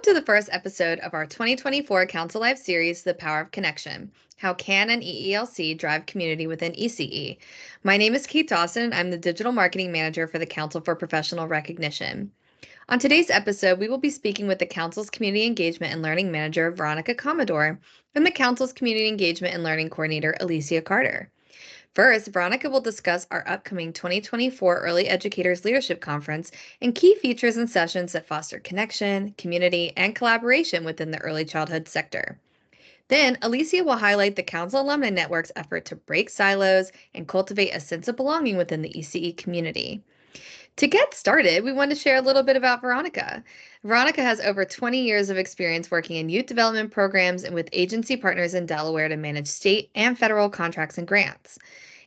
to the first episode of our 2024 CounciLIVE series, The Power of Connection. How can an EELC drive community within ECE? My name is Kait Dawson, and I'm the Digital Marketing Manager for the Council for Professional Recognition. On today's episode, we will be speaking with the Council's Community Engagement and Learning Manager, Veronica Commodore, and the Council's Community Engagement and Learning Coordinator, Alecia Carter. First, Veronica will discuss our upcoming 2024 Early Educators Leadership Conference and key features and sessions that foster connection, community, and collaboration within the early childhood sector. Then, Alecia will highlight the Council Alumni Network's effort to break silos and cultivate a sense of belonging within the ECE community. To get started, we want to share a little bit about Veronica. Veronica has over 20 years of experience working in youth development programs and with agency partners in Delaware to manage state and federal contracts and grants.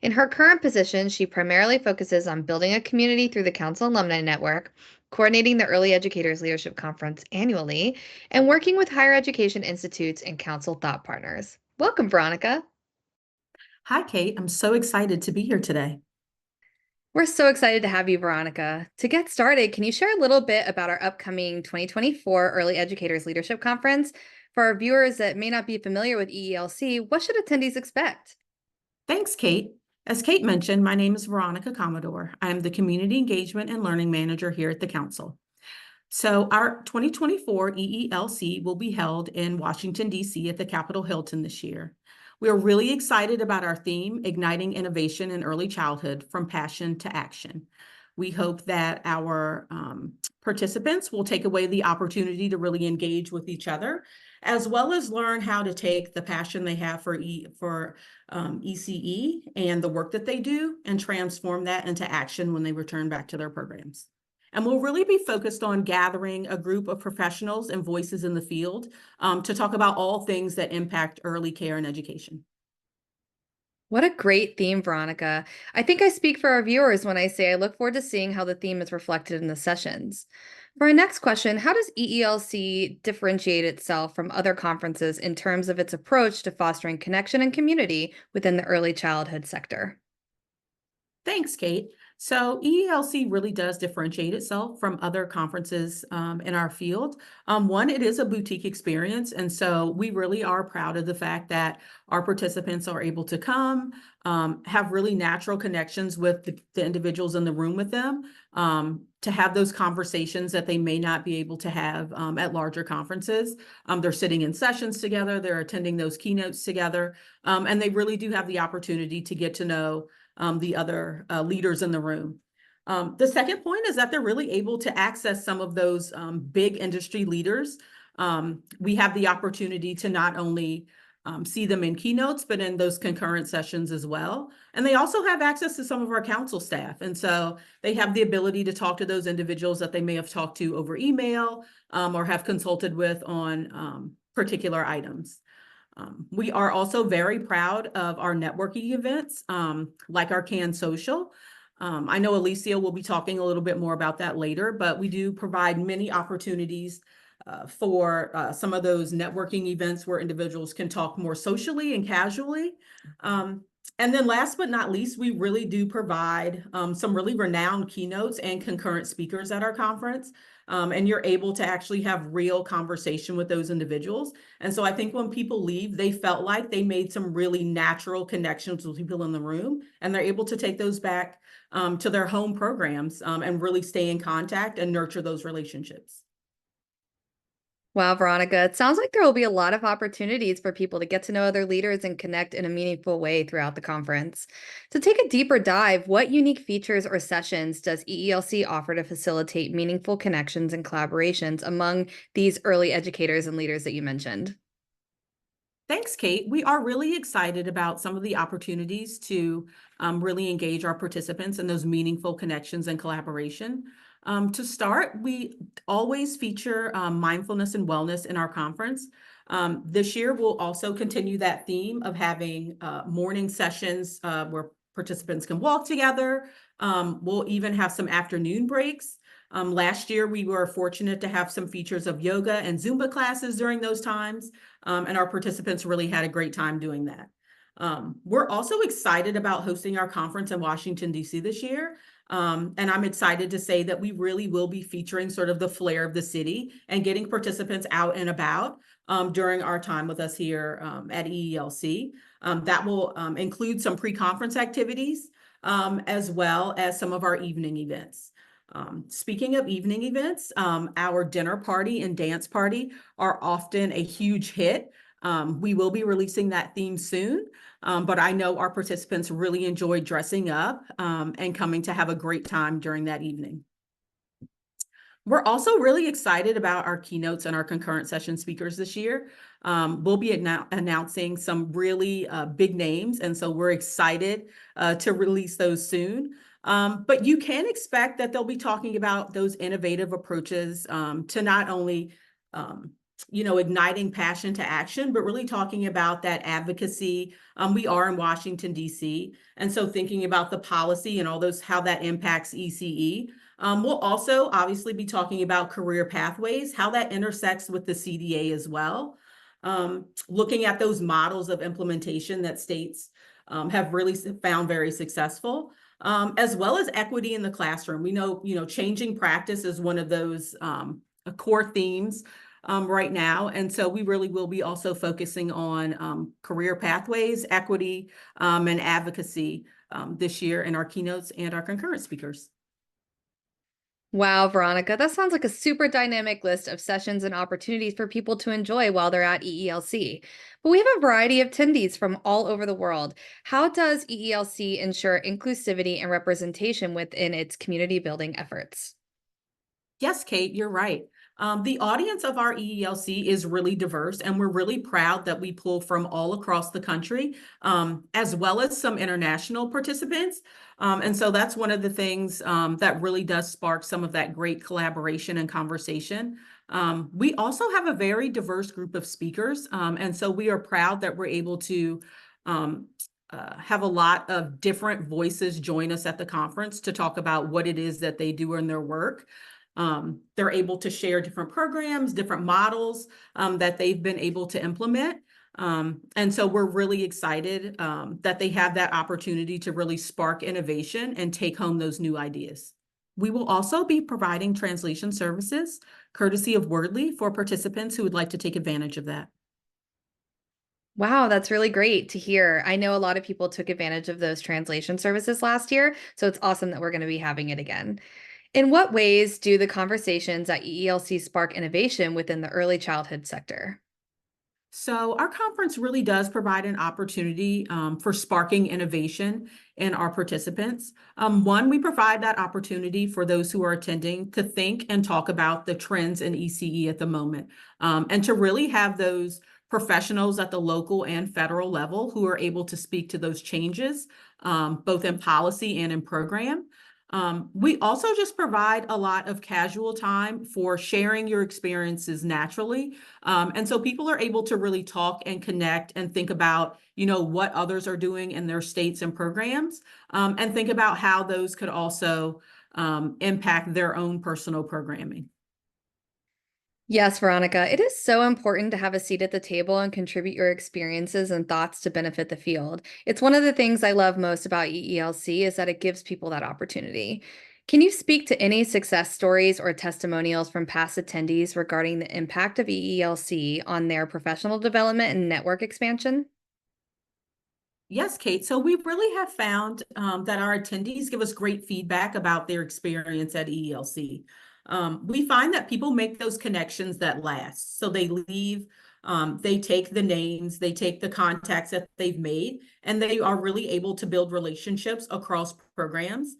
In her current position, she primarily focuses on building a community through the Council Alumni Network, coordinating the Early Educators Leadership Conference annually, and working with higher education institutes and council thought partners. Welcome, Veronica. Hi, Kait. I'm so excited to be here today. We're so excited to have you, Veronica. To get started, can you share a little bit about our upcoming 2024 Early Educators Leadership Conference? For our viewers that may not be familiar with EELC, what should attendees expect? Thanks, Kait. As Kait mentioned, my name is Veronica Commodore. I am the Community Engagement and Learning Manager here at the Council. So our 2024 EELC will be held in Washington, D.C. at the Capitol Hilton this year. We are really excited about our theme, Igniting Innovation in Early Childhood from Passion to Action. We hope that our participants will take away the opportunity to really engage with each other, as well as learn how to take the passion they have for ECE and the work that they do and transform that into action when they return back to their programs. And we'll really be focused on gathering a group of professionals and voices in the field to talk about all things that impact early care and education. What a great theme, Veronica. I think I speak for our viewers when I say I look forward to seeing how the theme is reflected in the sessions. For our next question, how does EELC differentiate itself from other conferences in terms of its approach to fostering connection and community within the early childhood sector? Thanks, Kait. So EELC really does differentiate itself from other conferences in our field. One, it is a boutique experience. And so we really are proud of the fact that our participants are able to come, have really natural connections with the individuals in the room with them, to have those conversations that they may not be able to have at larger conferences. They're sitting in sessions together, they're attending those keynotes together, and they really do have the opportunity to get to know the other leaders in the room. The second point is that they're really able to access some of those big industry leaders. We have the opportunity to not only see them in keynotes, but in those concurrent sessions as well. And they also have access to some of our council staff. And so they have the ability to talk to those individuals that they may have talked to over email or have consulted with on particular items. We are also very proud of our networking events, like our Can Social. I know Alecia will be talking a little bit more about that later, but we do provide many opportunities for some of those networking events where individuals can talk more socially and casually. And then last but not least, we really do provide some really renowned keynotes and concurrent speakers at our conference. And you're able to actually have real conversation with those individuals. And so I think when people leave, they felt like they made some really natural connections with people in the room, and they're able to take those back to their home programs and really stay in contact and nurture those relationships. Wow, Veronica, it sounds like there will be a lot of opportunities for people to get to know other leaders and connect in a meaningful way throughout the conference. To take a deeper dive, what unique features or sessions does EELC offer to facilitate meaningful connections and collaborations among these early educators and leaders that you mentioned? Thanks, Kait. We are really excited about some of the opportunities to really engage our participants in those meaningful connections and collaboration. To start, we always feature mindfulness and wellness in our conference. This year, we'll also continue that theme of having morning sessions where participants can walk together. We'll even have some afternoon breaks. Last year, we were fortunate to have some features of yoga and Zumba classes during those times, and our participants really had a great time doing that. We're also excited about hosting our conference in Washington, D.C. this year. And I'm excited to say that we really will be featuring sort of the flair of the city and getting participants out and about during our time with us here at EELC. That will include some pre-conference activities as well as some of our evening events. Speaking of evening events, our dinner party and dance party are often a huge hit. We will be releasing that theme soon, but I know our participants really enjoy dressing up and coming to have a great time during that evening. We're also really excited about our keynotes and our concurrent session speakers this year. We'll be announcing some really big names, and so we're excited to release those soon. But you can expect that they'll be talking about those innovative approaches to not only igniting passion to action, but really talking about that advocacy. We are in Washington, D.C., and so thinking about the policy and all those, how that impacts ECE. We'll also obviously be talking about career pathways, how that intersects with the CDA as well. Looking at those models of implementation that states have really found very successful, as well as equity in the classroom. We know, changing practice is one of those core themes right now. And so we really will be also focusing on career pathways, equity, and advocacy this year in our keynotes and our concurrent speakers. Wow, Veronica, that sounds like a super dynamic list of sessions and opportunities for people to enjoy while they're at EELC. But we have a variety of attendees from all over the world. How does EELC ensure inclusivity and representation within its community building efforts? Yes, Kate, you're right. The audience of our EELC is really diverse, and we're really proud that we pull from all across the country, as well as some international participants. And so that's one of the things that really does spark some of that great collaboration and conversation. We also have a very diverse group of speakers, and so we are proud that we're able to have a lot of different voices join us at the conference to talk about what it is that they do in their work. They're able to share different programs, different models that they've been able to implement. And so we're really excited that they have that opportunity to really spark innovation and take home those new ideas. We will also be providing translation services, courtesy of Wordly, for participants who would like to take advantage of that. Wow, that's really great to hear. I know a lot of people took advantage of those translation services last year, so it's awesome that we're going to be having it again. In what ways do the conversations at EELC spark innovation within the early childhood sector? So our conference really does provide an opportunity for sparking innovation in our participants. One, we provide that opportunity for those who are attending to think and talk about the trends in ECE at the moment, and to really have those professionals at the local and federal level who are able to speak to those changes, both in policy and in program. We also just provide a lot of casual time for sharing your experiences naturally. And so people are able to really talk and connect and think about, what others are doing in their states and programs, and think about how those could also impact their own personal programming. Yes, Veronica, it is so important to have a seat at the table and contribute your experiences and thoughts to benefit the field. It's one of the things I love most about EELC is that it gives people that opportunity. Can you speak to any success stories or testimonials from past attendees regarding the impact of EELC on their professional development and network expansion? Yes, Kate. So we really have found that our attendees give us great feedback about their experience at EELC. We find that people make those connections that last. So they leave, they take the names, they take the contacts that they've made, and they are really able to build relationships across programs.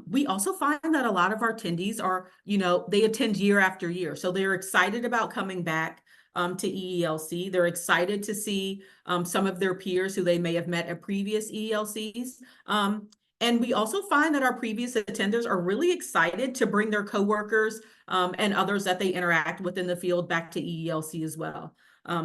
We also find that a lot of our attendees are, they attend year after year. So they're excited about coming back to EELC. They're excited to see some of their peers who they may have met at previous EELCs. And we also find that our previous attenders are really excited to bring their coworkers and others that they interact with in the field back to EELC as well.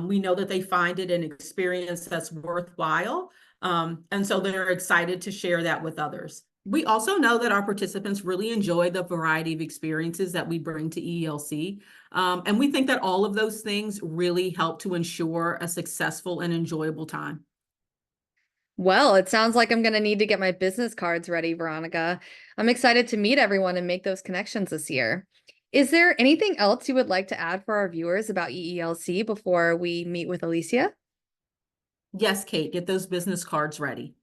We know that they find it an experience that's worthwhile. And so they're excited to share that with others. We also know that our participants really enjoy the variety of experiences that we bring to EELC. And we think that all of those things really help to ensure a successful and enjoyable time. Well, it sounds like I'm going to need to get my business cards ready, Veronica. I'm excited to meet everyone and make those connections this year. Is there anything else you would like to add for our viewers about EELC before we meet with Alecia? Yes, Kate, get those business cards ready.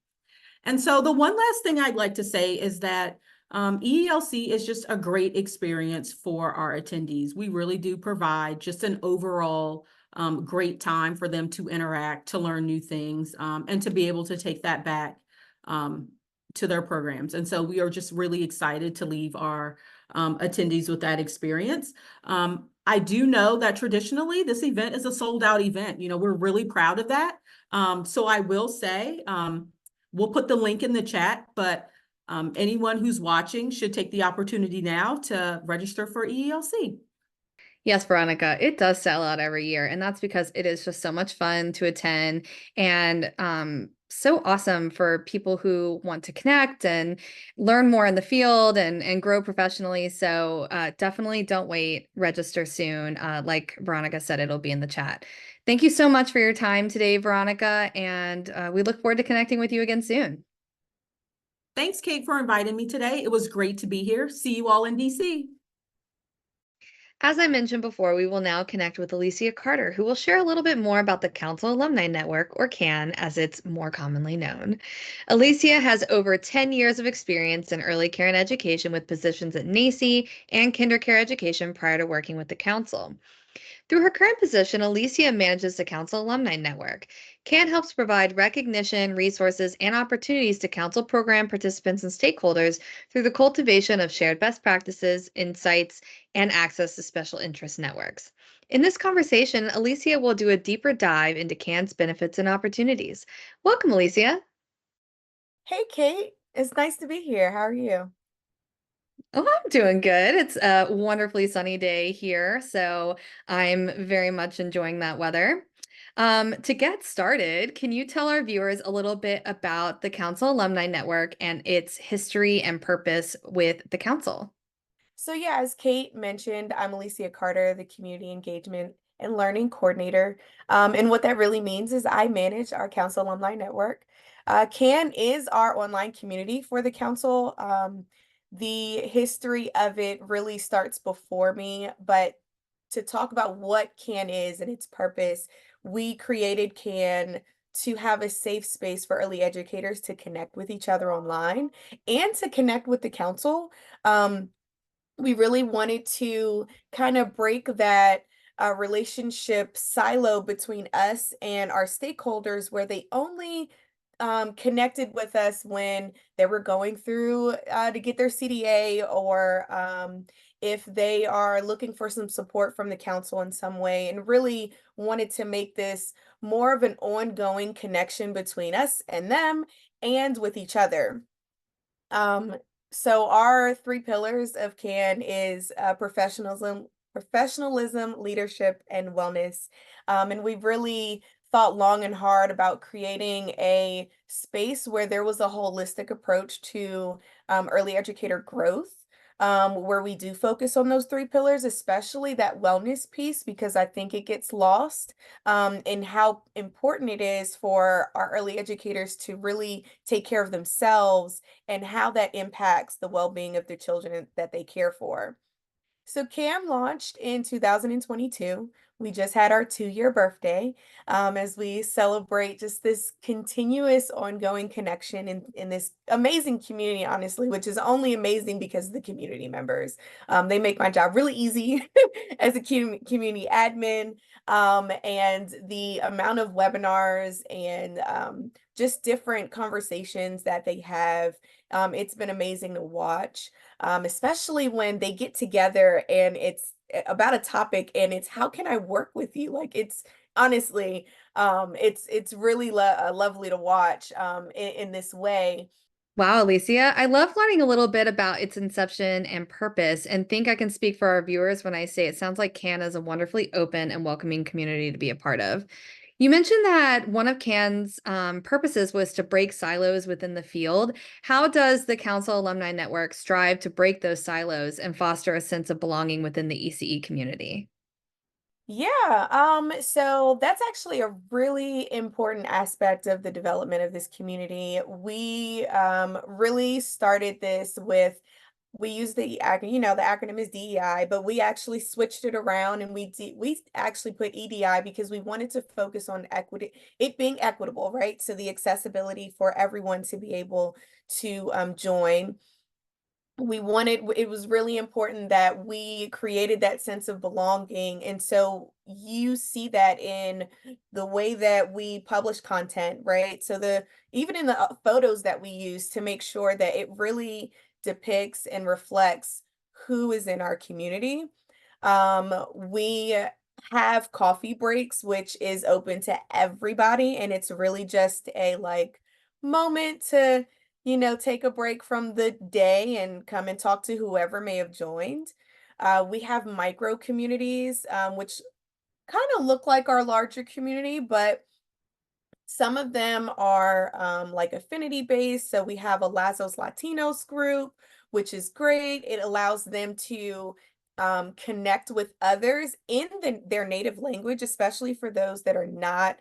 And so the one last thing I'd like to say is that EELC is just a great experience for our attendees. We really do provide just an overall great time for them to interact, to learn new things, and to be able to take that back um, to their programs. And so we are just really excited to leave our attendees with that experience. I do know that traditionally this event is a sold out event. You know, we're really proud of that. So I will say, we'll put the link in the chat, but anyone who's watching should take the opportunity now to register for EELC. Yes, Veronica, it does sell out every year, and that's because it is just so much fun to attend and so awesome for people who want to connect and learn more in the field and grow professionally. So definitely don't wait, register soon. Like Veronica said, it'll be in the chat. Thank you so much for your time today, Veronica, and we look forward to connecting with you again soon. Thanks, Kate, for inviting me today. It was great to be here. See you all in DC. As I mentioned before, we will now connect with Alecia Carter, who will share a little bit more about the Council Alumni Network, or CAN, as it's more commonly known. Alecia has over 10 years of experience in early care and education with positions at NACE and KinderCare education prior to working with the Council. Through her current position, Alecia manages the Council Alumni Network. CAN helps provide recognition, resources, and opportunities to Council program participants and stakeholders through the cultivation of shared best practices, insights, and access to special interest networks. In this conversation, Alecia will do a deeper dive into CAN's benefits and opportunities. Welcome, Alecia. Hey, Kate. It's nice to be here. How are you? Oh, I'm doing good. It's a wonderfully sunny day here, so I'm very much enjoying that weather. To get started, can you tell our viewers a little bit about the Council Alumni Network and its history and purpose with the Council? So, yeah, as Kate mentioned, I'm Alecia Carter, the Community Engagement and Learning Coordinator. And what that really means is I manage our Council Alumni Network. CAN is our online community for the Council. The history of it really starts before me, but to talk about what CAN is and its purpose, we created CAN to have a safe space for early educators to connect with each other online and to connect with the Council. Um, we really wanted to kind of break that relationship silo between us and our stakeholders where they only connected with us when they were going through to get their CDA or if they are looking for some support from the council in some way, and really wanted to make this more of an ongoing connection between us and them and with each other. Um, so our three pillars of CAN is professionalism, leadership, and wellness. And we've really thought long and hard about creating a space where there was a holistic approach to early educator growth. Where we do focus on those three pillars, especially that wellness piece, because I think it gets lost in how important it is for our early educators to really take care of themselves and how that impacts the well-being of the children that they care for. So CAM launched in 2022. We just had our 2-year birthday as we celebrate just this continuous ongoing connection in this amazing community, honestly, which is only amazing because of the community members. They make my job really easy as a community admin, and the amount of webinars and just different conversations that they have. It's been amazing to watch, especially when they get together and it's about a topic and it's how can I work with you? Like it's honestly, it's really lovely to watch in this way. Wow, Alicia, I love learning a little bit about its inception and purpose, and think I can speak for our viewers when I say it sounds like CAN is a wonderfully open and welcoming community to be a part of. You mentioned that one of CAN's purposes was to break silos within the field. How does the Council Alumni Network strive to break those silos and foster a sense of belonging within the ECE community? Yeah, so that's actually a really important aspect of the development of this community. We really started this with we use the acronym, the acronym is DEI, but we actually switched it around and we actually put EDI because we wanted to focus on equity, it being equitable, right? So the accessibility for everyone to be able to join. It was really important that we created that sense of belonging, and so you see that in the way that we publish content, right? So the even in the photos that we use to make sure that it really depicts and reflects who is in our community. We have coffee breaks, which is open to everybody, and it's really just a like moment to take a break from the day and come and talk to whoever may have joined. We have micro communities, which kind of look like our larger community, but some of them are like affinity based. So we have a Lazos Latinos group, which is great. It allows them to connect with others in their native language, especially for those that are not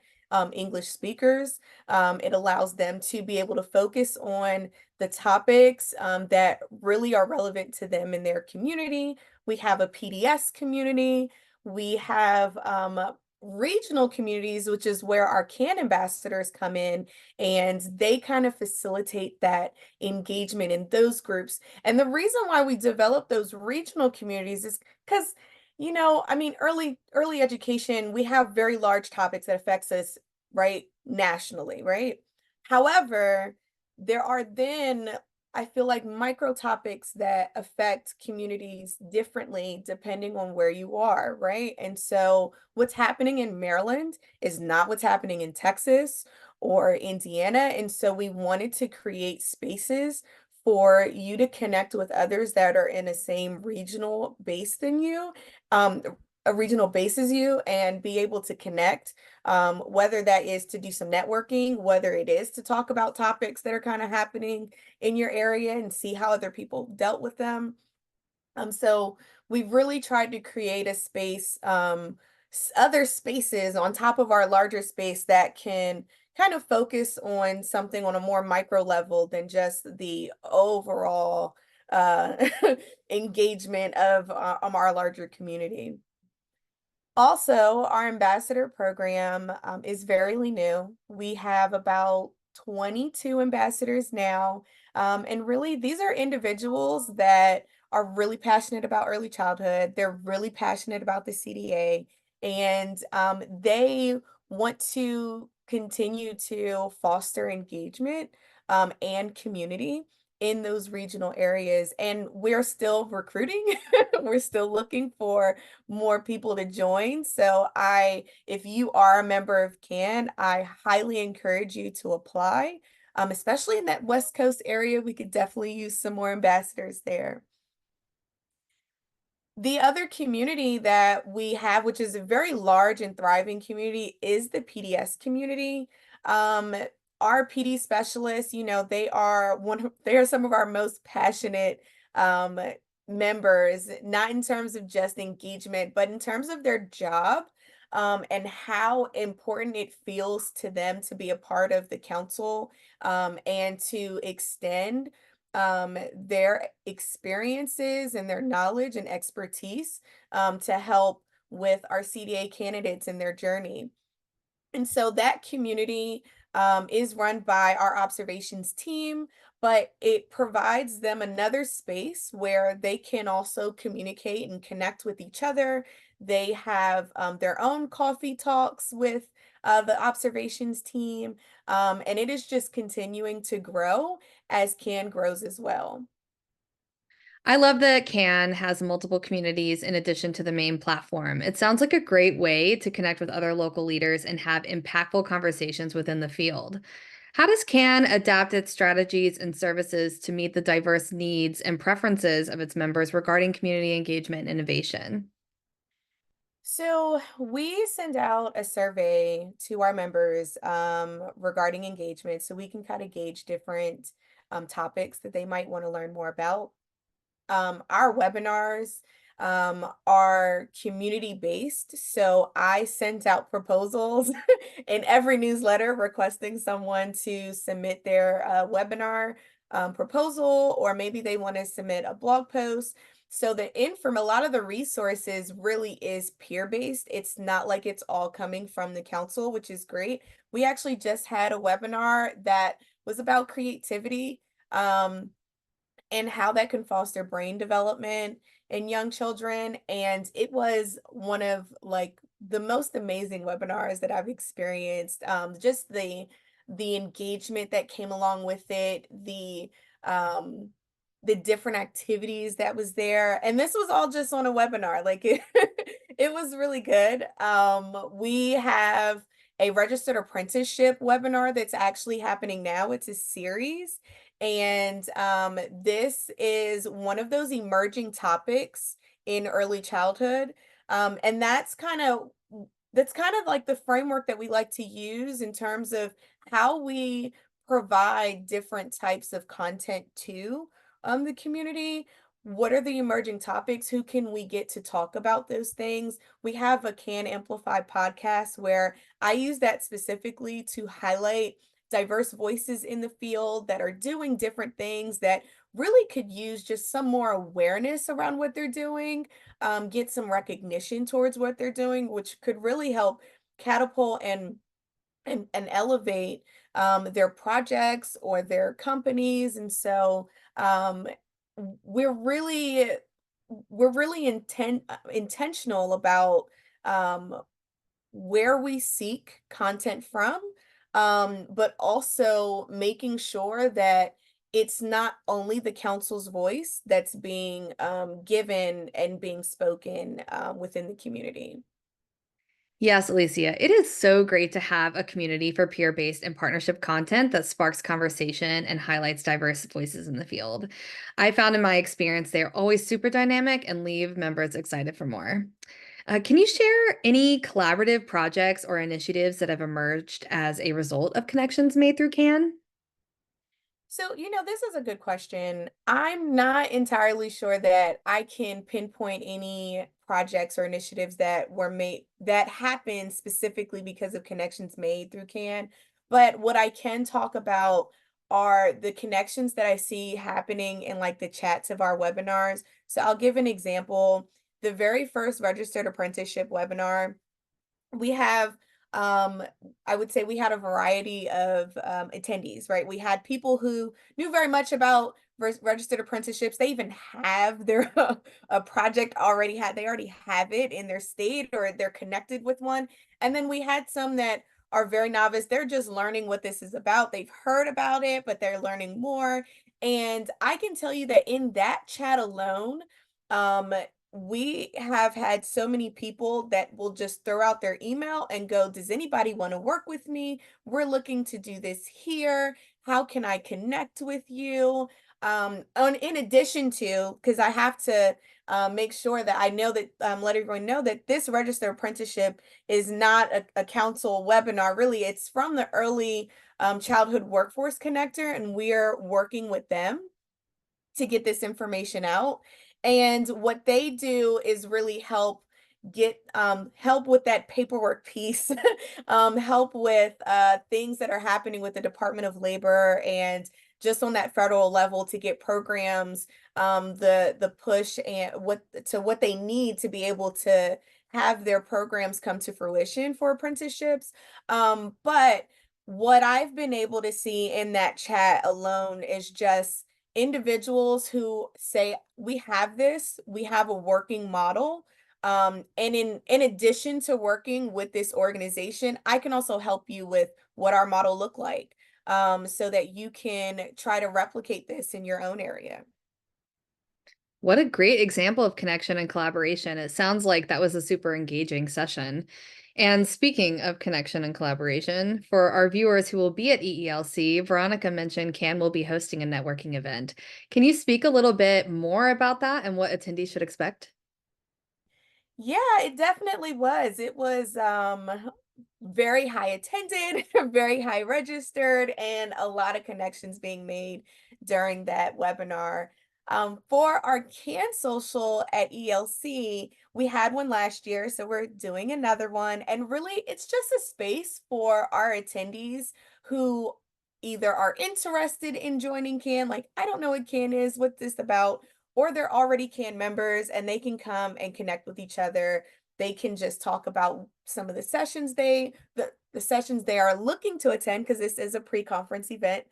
English speakers. It allows them to be able to focus on the topics that really are relevant to them in their community. We have a PDS community. We have regional communities, which is where our CAN ambassadors come in and they kind of facilitate that engagement in those groups. And the reason why we develop those regional communities is because, I mean, early education, we have very large topics that affects us, right, nationally, right? However, there are then I feel like micro topics that affect communities differently depending on where you are, right? And so what's happening in Maryland is not what's happening in Texas or Indiana. And so we wanted to create spaces for you to connect with others that are in a same regional base than you, um, a regional base as you, and be able to connect, whether that is to do some networking, whether it is to talk about topics that are kind of happening in your area and see how other people dealt with them. So we've really tried to create a space, other spaces on top of our larger space that can kind of focus on something on a more micro level than just the overall engagement of our larger community. Also, our ambassador program is very new. We have about 22 ambassadors now. And really, these are individuals that are really passionate about early childhood. They're really passionate about the CDA, and they want to continue to foster engagement and community in those regional areas. And we're still recruiting, we're still looking for more people to join. So if you are a member of CAN, I highly encourage you to apply. Especially in that West Coast area, we could definitely use some more ambassadors there. The other community that we have, which is a very large and thriving community, is the PDS community. Um, our PD specialists, they are some of our most passionate um, members, not in terms of just engagement, but in terms of their job, and how important it feels to them to be a part of the council, and to extend their experiences and their knowledge and expertise to help with our CDA candidates in their journey. And so that community is run by our observations team, but it provides them another space where they can also communicate and connect with each other. They have their own coffee talks with the observations team, and it is just continuing to grow as CAN grows as well. I love that CAN has multiple communities in addition to the main platform. It sounds like a great way to connect with other local leaders and have impactful conversations within the field. How does CAN adapt its strategies and services to meet the diverse needs and preferences of its members regarding community engagement and innovation? So we send out a survey to our members regarding engagement so we can kind of gauge different topics that they might want to learn more about. Our webinars are community-based. So I sent out proposals in every newsletter requesting someone to submit their webinar proposal, or maybe they want to submit a blog post. So a lot of the resources really is peer-based. It's not like it's all coming from the council, which is great. We actually just had a webinar that was about creativity. And how that can foster brain development in young children. And it was one of like the most amazing webinars that I've experienced. Just the engagement that came along with it, the different activities that was there. And this was all just on a webinar. Like it was really good. We have a registered apprenticeship webinar that's actually happening now. It's a series. And this is one of those emerging topics in early childhood. And that's kind of like the framework that we like to use in terms of how we provide different types of content to the community. What are the emerging topics? Who can we get to talk about those things? We have a Can Amplify podcast where I use that specifically to highlight diverse voices in the field that are doing different things that really could use just some more awareness around what they're doing, get some recognition towards what they're doing, which could really help catapult and elevate their projects or their companies. And so we're really intentional about um, where we seek content from, but also making sure that it's not only the council's voice that's being given and being spoken within the community. Yes, Alecia, it is so great to have a community for peer-based and partnership content that sparks conversation and highlights diverse voices in the field. I found in my experience they're always super dynamic and leave members excited for more. Can you share any collaborative projects or initiatives that have emerged as a result of connections made through CAN? So, this is a good question. I'm not entirely sure that I can pinpoint any projects or initiatives that were made that happened specifically because of connections made through CAN. But what I can talk about are the connections that I see happening in like the chats of our webinars. So I'll give an example. The very first registered apprenticeship webinar we have um I would say we had a variety of attendees, right? We had people who knew very much about registered apprenticeships. They even have their a project already had they already have it in their state, or they're connected with one. And then we had some that are very novice. They're just learning what this is about. They've heard about it, but they're learning more. And I can tell you that in that chat alone, um we have had so many people that will just throw out their email and go, "Does anybody want to work with me? We're looking to do this here. How can I connect with you?" In addition to, because I have to make sure that I know that let everyone know that this register apprenticeship is not a council webinar. Really, it's from the early childhood workforce connector, and we're working with them to get this information out. And what they do is really help with that paperwork piece, help with things that are happening with the Department of Labor and just on that federal level to get programs, the push and what they need to be able to have their programs come to fruition for apprenticeships. But what I've been able to see in that chat alone is just individuals who say, "We have this, we have a working model. And in addition to working with this organization, I can also help you with what our model look like, so that you can try to replicate this in your own area." What a great example of connection and collaboration. It sounds like that was a super engaging session. And speaking of connection and collaboration, for our viewers who will be at EELC, Veronica mentioned CAN will be hosting a networking event. Can you speak a little bit more about that and what attendees should expect? Yeah, it definitely was. It was very high attended, very high registered, and a lot of connections being made during that webinar. For our Can Social at ELC, we had one last year, so we're doing another one. And really, it's just a space for our attendees who either are interested in joining Can, like, I don't know what Can is, what's this about, or they're already Can members and they can come and connect with each other. They can just talk about some of the sessions the sessions they are looking to attend, because this is a pre-conference event.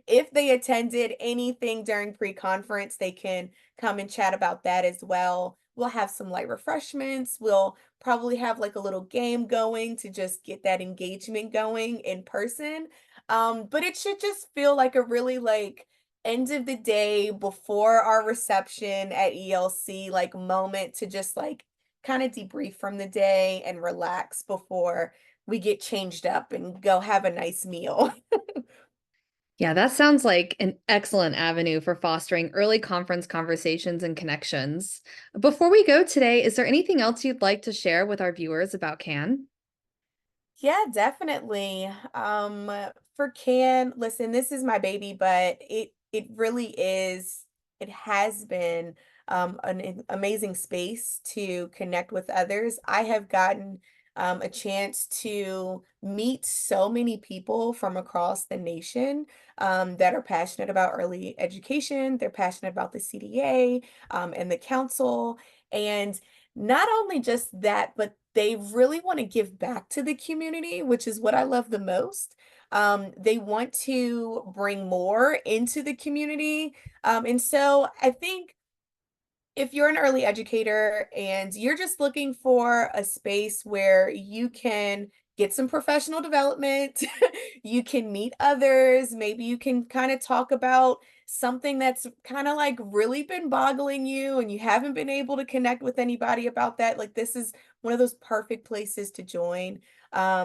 If they attended anything during pre-conference, they can come and chat about that as well. We'll have some light refreshments. We'll probably have like a little game going to just get that engagement going in person. But it should just feel like a really like end of the day before our reception at ELC like moment to just like kind of debrief from the day and relax before we get changed up and go have a nice meal. Yeah, that sounds like an excellent avenue for fostering early conference conversations and connections. Before we go today, is there anything else you'd like to share with our viewers about CAN? Yeah, definitely. For Can, listen, this is my baby, but it really is, it has been amazing space to connect with others. I have gotten a chance to meet so many people from across the nation that are passionate about early education. They're passionate about the CDA and the council. And not only just that, but they really want to give back to the community, which is what I love the most. They want to bring more into the community. And so I think if you're an early educator and you're just looking for a space where you can get some professional development, you can meet others, maybe you can kind of talk about something that's kind of like really been boggling you and you haven't been able to connect with anybody about that, like this is one of those perfect places to join.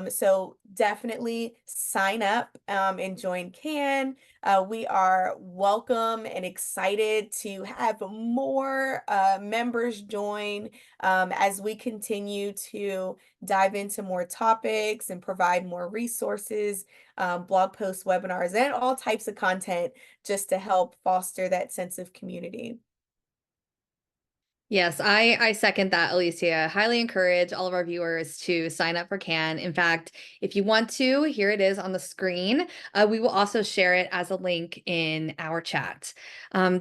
So definitely sign up and join Can. We are welcome and excited to have more members join as we continue to dive into more topics and provide more resources, blog posts, webinars, and all types of content just to help foster that sense of community. Yes, I second that, Alecia. Highly encourage all of our viewers to sign up for CAN. In fact, if you want to, here it is on the screen. We will also share it as a link in our chat.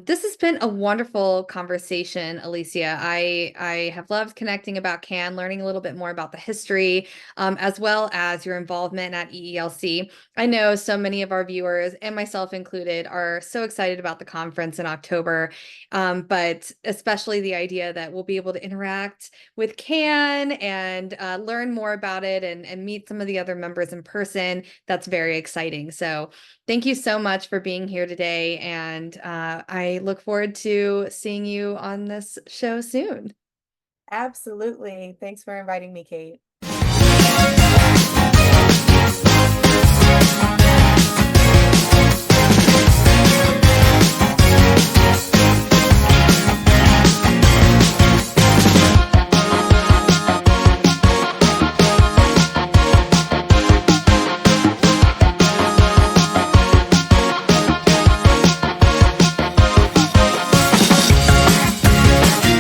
This has been a wonderful conversation, Alecia. I have loved connecting about CAN, learning a little bit more about the history, as well as your involvement at EELC. I know so many of our viewers, and myself included, are so excited about the conference in October, but especially the idea that we'll be able to interact with CAN and learn more about it and meet some of the other members in person. That's very exciting. So thank you so much for being here today. And I look forward to seeing you on this show soon. Absolutely. Thanks for inviting me, Kate.